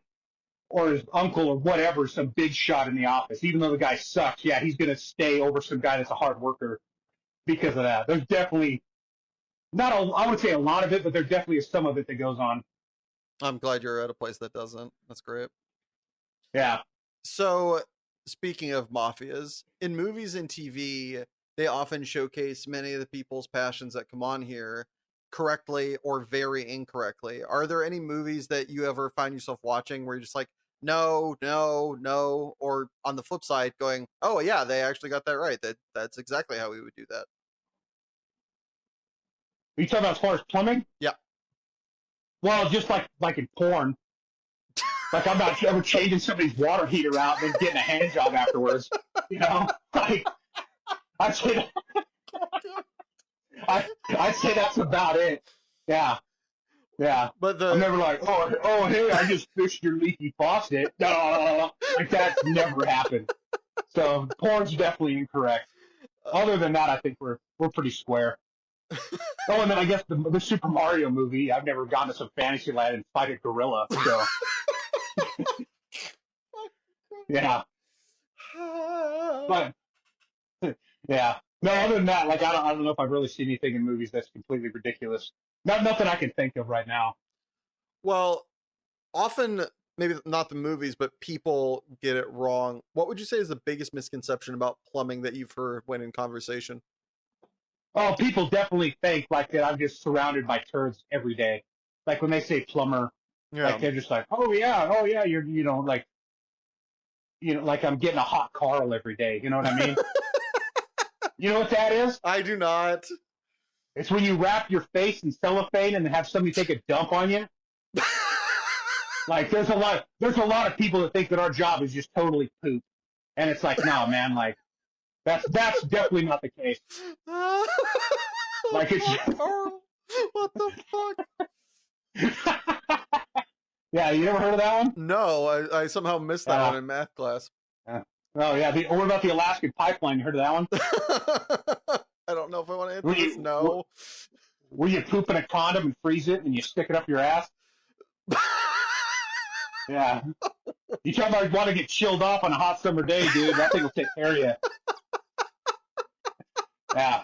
or his uncle or whatever is some big shot in the office. Even though the guy sucks, yeah, he's going to stay over some guy that's a hard worker because of that. There's definitely I would say a lot of it, but there definitely is some of it that goes on. I'm glad you're at a place that doesn't. That's great. Yeah. So, speaking of mafias, in movies and TV, they often showcase many of the people's passions that come on here correctly or very incorrectly. Are there any movies that you ever find yourself watching where you're just like, no, no, no, or on the flip side going, oh yeah, they actually got that right. That's exactly how we would do that. Are you talking about as far as plumbing? Yeah. Well, just like in porn. Like, I'm not ever changing somebody's water heater out and then getting a hand job afterwards. Like, I'd say I'd say that's about it. Yeah. Yeah. But I'm never like, oh, hey, I just fixed your leaky faucet. No, like, that's never happened. So porn's definitely incorrect. Other than that, I think we're pretty square. Oh, and then I guess the Super Mario movie, I've never gone to some fantasy land and fight a gorilla. So yeah. But yeah. No, other than that, like, I don't know if I've really seen anything in movies that's completely ridiculous. Nothing I can think of right now. Well, often, maybe not the movies, but people get it wrong. What would you say is the biggest misconception about plumbing that you've heard when in conversation? Oh, people definitely think like that I'm just surrounded by turds every day. Like, when they say plumber, Yeah. like, they're just like, oh yeah, you're, like I'm getting a hot Carl every day. You know what I mean? You know what that is? I do not. It's when you wrap your face in cellophane and then have somebody take a dump on you. Like, there's a lot of people that think that our job is just totally poop, and it's like, no, man, like, that's definitely not the case. Like, it's Carl, what the fuck? Yeah, you ever heard of that one? No, I somehow missed that one in math class. Oh yeah, what about the Alaskan pipeline? You heard of that one? I don't know if I want to answer this. No. Where you poop in a condom and freeze it and you stick it up your ass? Yeah. You talk about want to get chilled off on a hot summer day, dude. That thing will take care of you. Yeah.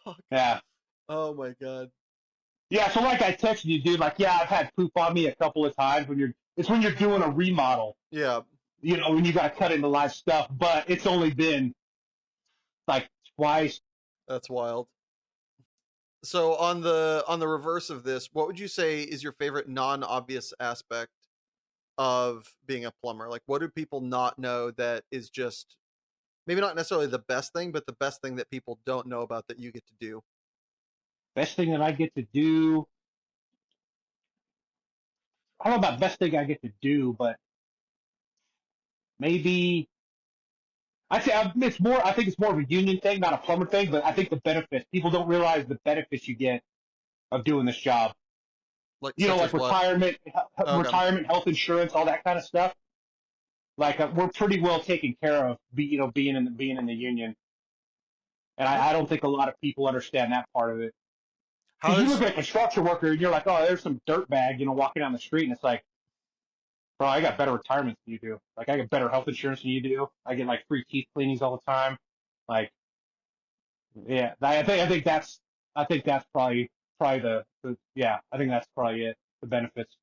Fuck. Yeah. Oh my god. Yeah, so like I texted you, dude, like, yeah, I've had poop on me a couple of times when you're doing a remodel. Yeah. When you got to cut into live stuff, but it's only been like twice. That's wild. So on the reverse of this, what would you say is your favorite non-obvious aspect of being a plumber? Like, what do people not know that is just maybe not necessarily the best thing, but the best thing that people don't know about that you get to do? Best thing that I get to do. I don't know about best thing I get to do, but maybe I'd say it's more. I think it's more of a union thing, not a plumber thing. But I think the benefits people don't realize the benefits you get of doing this job. Like You know, such like as what? Okay. retirement, health insurance, all that kind of stuff. Like we're pretty well taken care of. Being in the union, and I don't think a lot of people understand that part of it. How Because you look does at a construction worker and you're like, oh, there's some dirtbag, walking down the street, and it's like, bro, I got better retirements than you do. Like, I get better health insurance than you do. I get like free teeth cleanings all the time. Like, yeah, I think that's probably yeah, I think that's probably it. The benefits.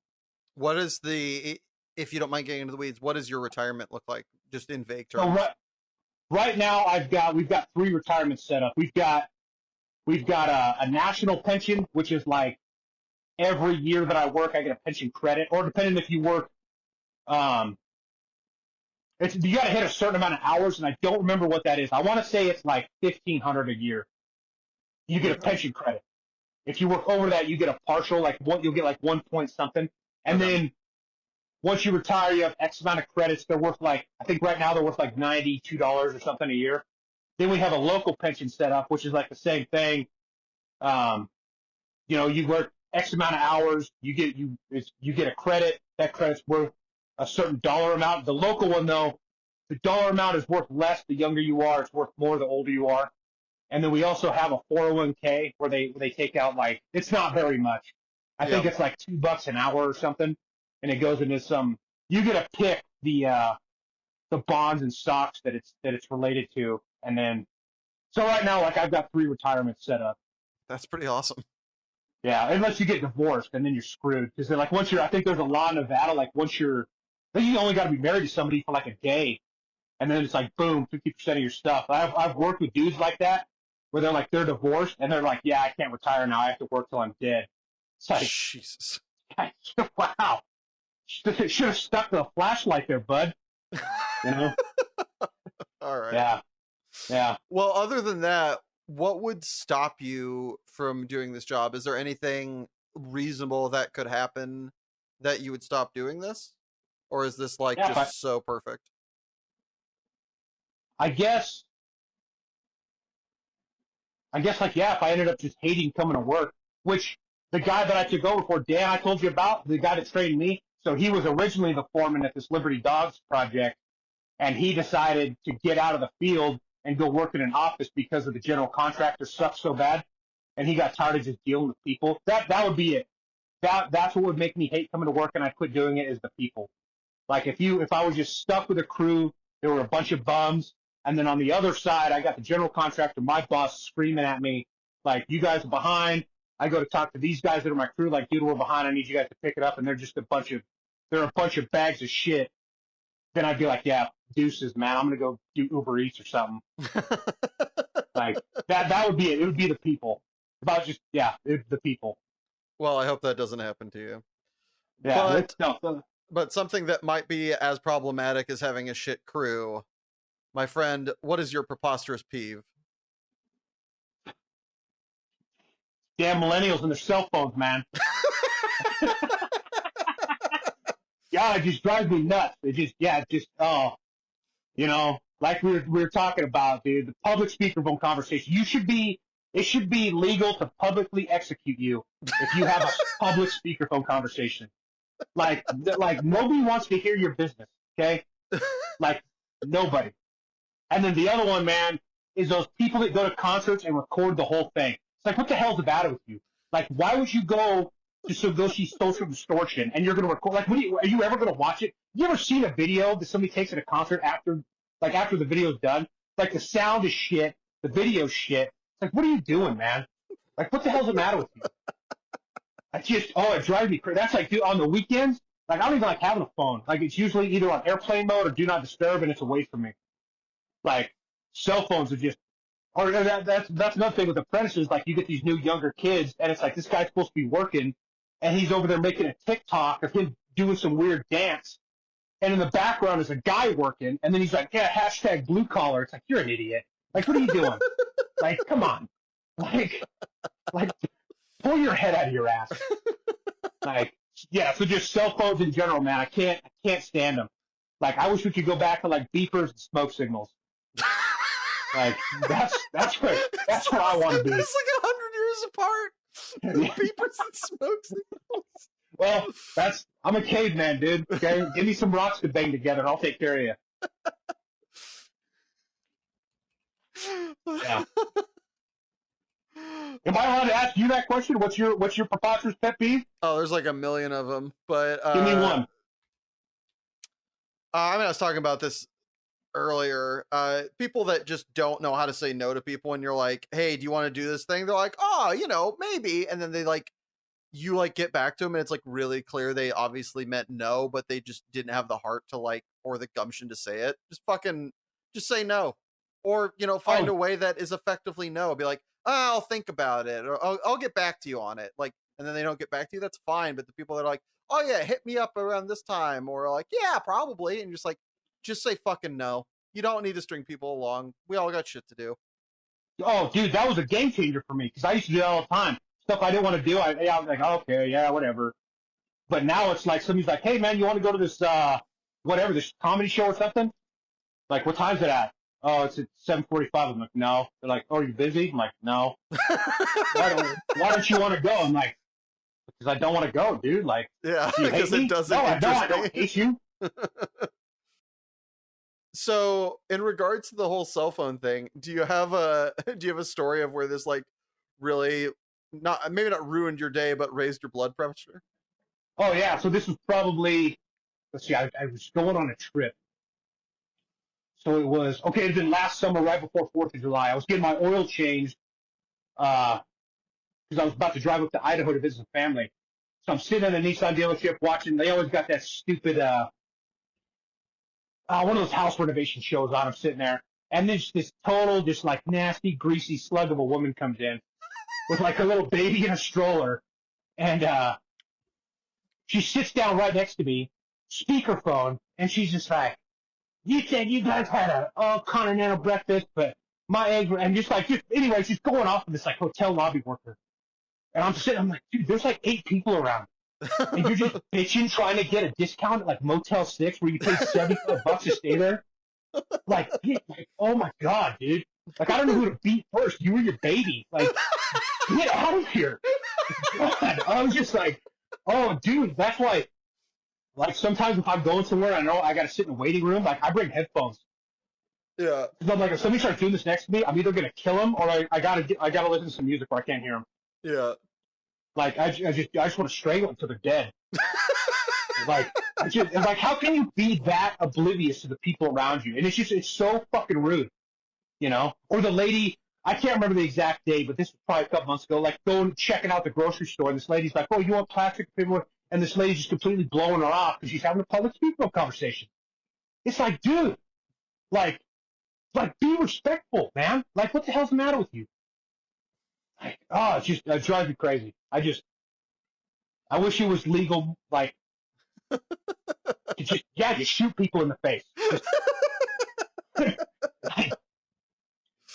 what is the if you don't mind getting into the weeds, what does your retirement look like? Just in vague So terms. right now we've got 3 retirements set up. We've got a national pension, which is like every year that I work, I get a pension credit, or depending if you work, um, you got to hit a certain amount of hours, and I don't remember what that is. I want to say it's like 1,500 a year. You get a Okay. pension credit. If you work over that, you get a partial, you'll get like 1 point something, and Okay. then once you retire, you have X amount of credits. They're worth I think right now they're worth like $92 or something a year. Then we have a local pension set up, which is like the same thing. Um, you work X amount of hours, you get a credit. That credit's worth a certain dollar amount. The local one, though, the dollar amount is worth less the younger you are. It's worth more the older you are. And then we also have a 401k where they take out it's not very much. I think Yeah. it's like $2 an hour or something, and it goes into some. You get to pick the bonds and stocks that it's related to, and then so right now I've got 3 retirements set up. That's pretty awesome. Yeah, unless you get divorced, and then you're screwed. Because once I think there's a law in Nevada, I think you only got to be married to somebody for like a day, and then it's like boom, 50% of your stuff. I've worked with dudes like that, where they're divorced, and they're like, yeah, I can't retire now. I have to work till I'm dead. It's like, Jesus. wow, should have stuck to a flashlight there, bud. All right. Yeah, yeah. Well, other than that, what would stop you from doing this job? Is there anything reasonable that could happen that you would stop doing this? Or is this Yeah, just so perfect? I guess yeah, if I ended up just hating coming to work, which the guy that I took over for, Dan, I told you about, the guy that trained me, so he was originally the foreman at this Liberty Dogs project, and he decided to get out of the field and go work in an office because of the general contractor sucks so bad, and he got tired of just dealing with people. That would be it. That's what would make me hate coming to work, and I quit doing it, is the people. Like if I was just stuck with a crew, there were a bunch of bums, and then on the other side, I got the general contractor, my boss, screaming at me, like, you guys are behind. I go to talk to these guys that are my crew, like, dude, we're behind. I need you guys to pick it up, and they're a bunch of bags of shit. Then I'd be like, yeah, deuces, man. I'm gonna go do Uber Eats or something. Like that would be it. It would be the people. The people. Well, I hope that doesn't happen to you. Yeah, But something that might be as problematic as having a shit crew. My friend, what is your preposterous peeve? damn millennials and their cell phones, man. Yeah, it just drives me nuts. Like we were talking about, dude, the public speakerphone conversation. It should be legal to publicly execute you if you have a public speakerphone conversation. Like nobody wants to hear your business, okay? Like nobody. And then the other one, man, is those people that go to concerts and record the whole thing. It's like, what the hell's the matter with you? Like, why would you go to see social distortion and you're going to record? Like, are you ever going to watch it? You ever seen a video that somebody takes at a concert after the video's done? Like, the sound is shit, the video's shit. It's like, what are you doing, man? Like, what the hell's the matter with you? It drives me crazy. That's like, dude, on the weekends, like, I don't even like having a phone. Like, it's usually either on airplane mode or do not disturb, and it's away from me. Like, cell phones are just, or that's another thing with apprentices. Like, you get these new younger kids, and it's like, this guy's supposed to be working, and he's over there making a TikTok of him doing some weird dance, and in the background is a guy working, and then he's like, yeah, hashtag blue collar. It's like, you're an idiot. Like, what are you doing? Like, come on. Like, pull your head out of your ass. Like, yeah, so just cell phones in general, man. I can't stand them. Like, I wish we could go back to like beepers and smoke signals. Like, that's where I want to be. It's like 100 years apart. Beepers and smoke signals. Well, I'm a caveman, dude. Okay? Give me some rocks to bang together, and I'll take care of you. Yeah. Am I allowed to ask you that question? What's your preposterous pet peeve? Oh, there's like a million of them, but give me one. I was talking about this earlier. People that just don't know how to say no to people, and you're like, "Hey, do you want to do this thing?" They're like, "Oh, maybe," and then they you get back to them, and it's like really clear they obviously meant no, but they just didn't have the heart to or the gumption to say it. Just say no, or find a way that is effectively no. Be like, I'll think about it, or I'll get back to you on it. And then they don't get back to you. That's fine. But the people that are like, oh yeah, hit me up around this time, or like, yeah, probably, and just say fucking no. You don't need to string people along. We all got shit to do. Oh, dude, that was a game changer for me because I used to do that all the time. Stuff I didn't want to do. I was like, okay, yeah, whatever. But now it's like somebody's like, hey man, you want to go to this this comedy show or something? Like, what time's it at? Oh, it's at 7:45. I'm like, no. They're like, oh, are you busy? I'm like, no. Why don't you want to go? I'm like, because I don't want to go, dude. Like, yeah, because it doesn't interest I don't hate you. So, in regards to the whole cell phone thing, do you have a story of where this really maybe not ruined your day, but raised your blood pressure? Oh yeah. So this was probably, let's see, I was going on a trip. So it was, okay, it had been last summer, right before 4th of July. I was getting my oil changed because I was about to drive up to Idaho to visit a family. So I'm sitting in a Nissan dealership watching. They always got that stupid, one of those house renovation shows on. I'm sitting there. And then this total, just like nasty, greasy slug of a woman comes in with like a little baby in a stroller. And she sits down right next to me, speakerphone, and she's just like, you said you guys had a all-continental breakfast, but my eggs were, and anyway, she's going off with this like hotel lobby worker. And I'm like, dude, there's like 8 people around. And you're just bitching trying to get a discount at like Motel 6 where you pay $75 to stay there. Like, oh my God, dude. Like, I don't know who to beat first, you or your baby. Like, get out of here. God, I was just like, oh, dude, that's why. Like, sometimes if I'm going somewhere, I know I got to sit in a waiting room. Like, I bring headphones. Yeah. Because I'm like, if somebody starts doing this next to me, I'm either going to kill him or I gotta listen to some music or I can't hear him. Yeah. Like, I just want to strangle them until they're dead. Like, how can you be that oblivious to the people around you? And it's so fucking rude, Or the lady, I can't remember the exact day, but this was probably a couple months ago, like going checking out the grocery store, and this lady's like, oh, you want plastic paper? And this lady's just completely blowing her off because she's having a public speaking conversation. It's like, dude, like, be respectful, man. Like, what the hell's the matter with you? Like, oh, it drives me crazy. I wish it was legal, like, to just shoot people in the face.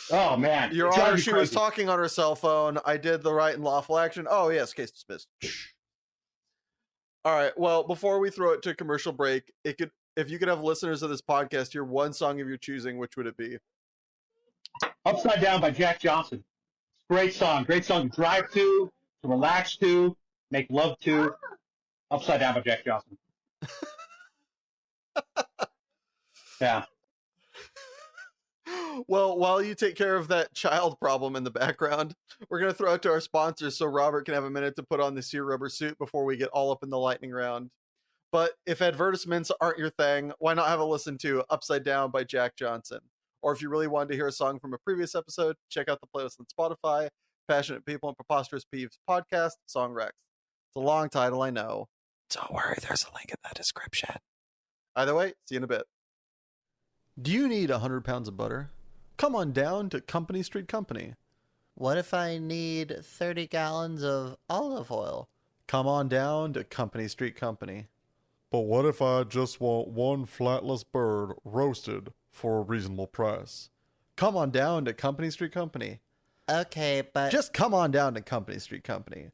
Oh, man. Your Honor, she was talking on her cell phone. I did the right and lawful action. Oh, yes, case dismissed. All right. Well, before we throw it to a commercial break, if you could have listeners of this podcast hear one song of your choosing, which would it be? Upside Down by Jack Johnson. Great song. Great song to drive to relax to, make love to. Upside Down by Jack Johnson. Yeah. Well, while you take care of that child problem in the background, we're going to throw it to our sponsors so Robert can have a minute to put on the sear rubber suit before we get all up in the lightning round. But if advertisements aren't your thing, why not have a listen to Upside Down by Jack Johnson? Or if you really wanted to hear a song from a previous episode, check out the playlist on Spotify, Passionate People and Preposterous Peeves podcast, Song Rex. It's a long title, I know. Don't worry, there's a link in the description. Either way, see you in a bit. Do you need 100 pounds of butter? Come on down to Company Street Company. What if I need 30 gallons of olive oil? Come on down to Company Street Company. But what if I just want one flatless bird roasted for a reasonable price? Come on down to Company Street Company. Okay, but... Just come on down to Company Street Company.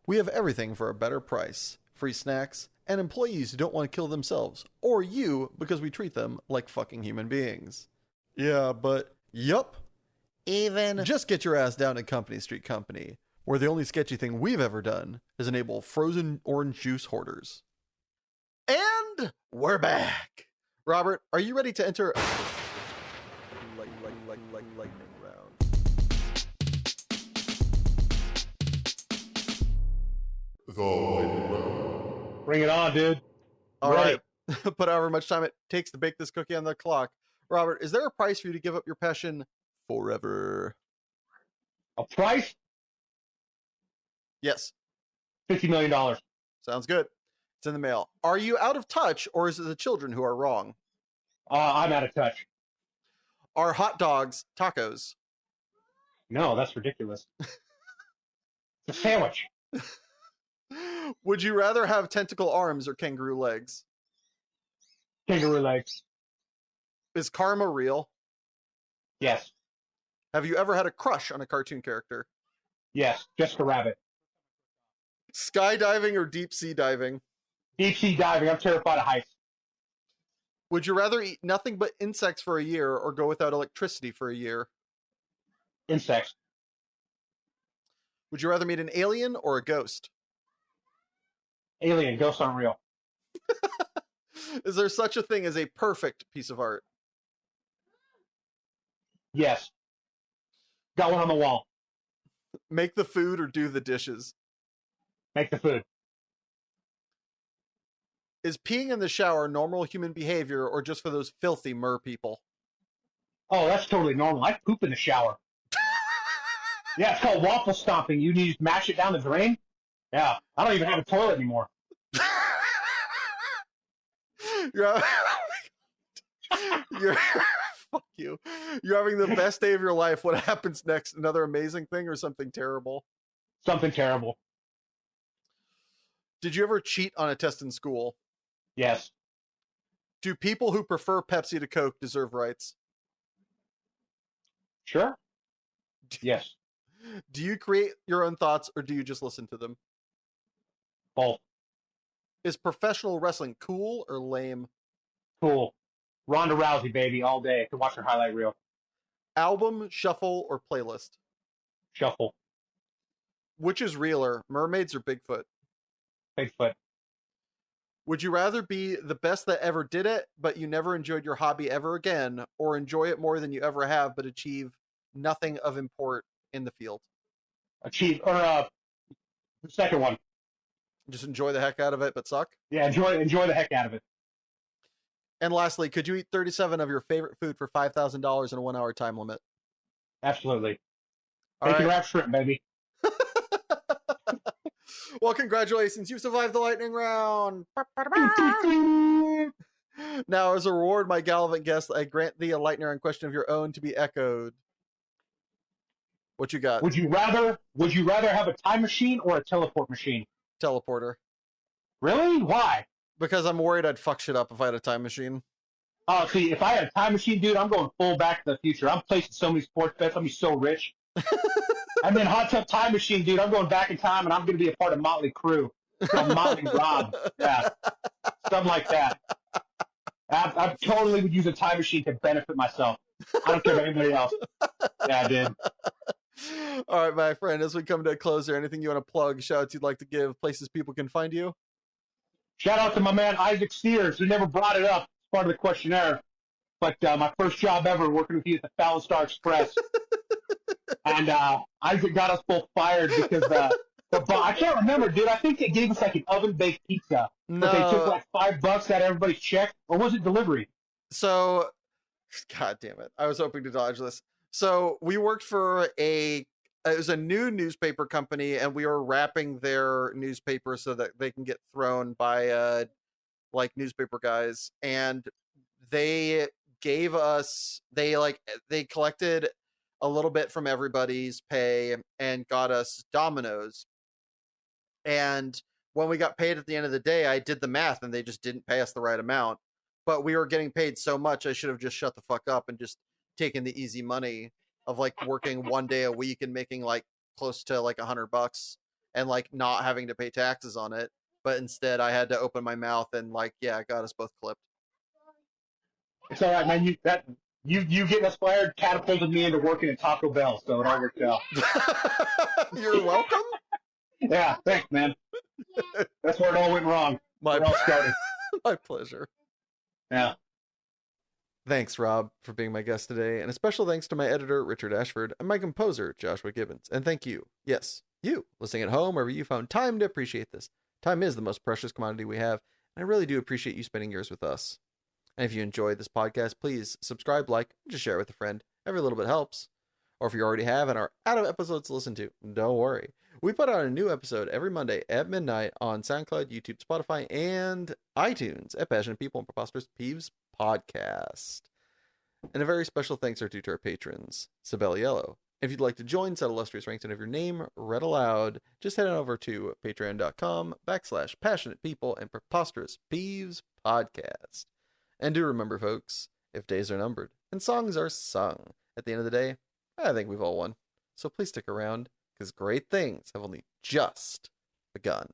We have everything for a better price. Free snacks, and employees who don't want to kill themselves or you because we treat them like fucking human beings. Yeah, but yup. Even Just get your ass down to Company Street Company, where the only sketchy thing we've ever done is enable frozen orange juice hoarders. And we're back. Robert, are you ready to enter lightning round? The lightning round. Bring it on, dude. All Ready. right. Put however much time it takes to bake this cookie on the clock. Robert, is there a price for you to give up your passion forever? A price? Yes. $50 million. Sounds good. It's in the mail. Are you out of touch, or is it the children who are wrong? I'm out of touch. Are hot dogs tacos? No, that's ridiculous. It's a sandwich. Would you rather have tentacle arms or kangaroo legs? Kangaroo legs. Is karma real? Yes. Have you ever had a crush on a cartoon character? Yes. Jessica Rabbit. Skydiving or deep sea diving? Deep sea diving. I'm terrified of heights. Would you rather eat nothing but insects for a year or go without electricity for a year? Insects. Would you rather meet an alien or a ghost? Alien. Ghosts aren't real. Is there such a thing as a perfect piece of art? Yes. Got one on the wall. Make the food or do the dishes? Make the food. Is peeing in the shower normal human behavior or just for those filthy mer people? Oh, that's totally normal. I poop in the shower. Yeah, it's called waffle stomping. You need to mash it down the drain. Yeah, I don't even have a toilet anymore. You're fuck you. You're having the best day of your life. What happens next? Another amazing thing or something terrible? Something terrible. Did you ever cheat on a test in school? Yes. Do people who prefer Pepsi to Coke deserve rights? Sure. Yes. Do you create your own thoughts or do you just listen to them? Both. Is professional wrestling cool or lame? Cool. Ronda Rousey, baby, all day. Can watch her highlight reel. Album, shuffle, or playlist? Shuffle. Which is realer, mermaids or Bigfoot? Bigfoot. Would you rather be the best that ever did it, but you never enjoyed your hobby ever again, or enjoy it more than you ever have, but achieve nothing of import in the field? Achieve. Or the second one. Just enjoy the heck out of it, but suck? Yeah, enjoy the heck out of it. And lastly, could you eat 37 of your favorite food for $5,000 in a 1 hour time limit? Absolutely. All Bacon right. wrap shrimp, baby. Well, congratulations. You've survived the lightning round. Now, as a reward, my gallant guest, I grant thee a lightning round question of your own to be echoed. What you got? Would you rather have a time machine or a teleport machine? Teleporter. Really? Why? Because I'm worried I'd fuck shit up if I had a time machine. Oh, see, if I had a time machine, dude, I'm going full Back to the Future. I'm placing so many sports bets. I'm going to be so rich. And then hot tub time machine, dude, I'm going back in time, and I'm going to be a part of Motley Crue. From Motley Rob. Yeah. Something like that. I totally would use a time machine to benefit myself. I don't care about anybody else. Yeah, dude. All right, my friend, as we come to a close, there anything you want to plug, shout-outs you'd like to give, places people can find you? Shout out to my man Isaac Sears, who never brought it up as part of the questionnaire. But my first job ever working with you at the Fallon Star Express. And Isaac got us both fired because I can't remember, dude. I think they gave us like an oven-baked pizza. No. But they took like $5 out of everybody's check. Or was it delivery? So, God damn it. I was hoping to dodge this. So we worked for it was a new newspaper company, and we were wrapping their newspaper so that they can get thrown by like newspaper guys. And they gave us, they collected a little bit from everybody's pay and got us Domino's. And when we got paid at the end of the day, I did the math and they just didn't pay us the right amount. But we were getting paid so much, I should have just shut the fuck up and just taken the easy money of like working 1 day a week and making like close to like $100 and like not having to pay taxes on it. but instead I had to open my mouth and got us both clipped. It's all right, man. You getting us fired catapulted me into working at Taco Bell, so it all worked out. You're welcome. Yeah, thanks, man. That's where it all went wrong. My It all started. my pleasure. Yeah. Thanks, Rob, for being my guest today, and a special thanks to my editor, Richard Ashford, and my composer, Joshua Gibbons. And thank you, yes, you, listening at home, wherever you found time to appreciate this. Time is the most precious commodity we have, and I really do appreciate you spending yours with us. And if you enjoyed this podcast, please subscribe, like, and just share it with a friend. Every little bit helps. Or if you already have and are out of episodes to listen to, don't worry. We put out a new episode every Monday at midnight on SoundCloud, YouTube, Spotify, and iTunes at Passionate People and Preposterous Peeves Podcast. And a very special thanks are due to our patrons, Sabelliello. If you'd like to join said illustrious ranks and have your name read aloud, just head on over to patreon.com/Passionate People and Preposterous Peeves Podcast. And do remember, folks, if days are numbered and songs are sung, at the end of the day, I think we've all won. So please stick around, because great things have only just begun.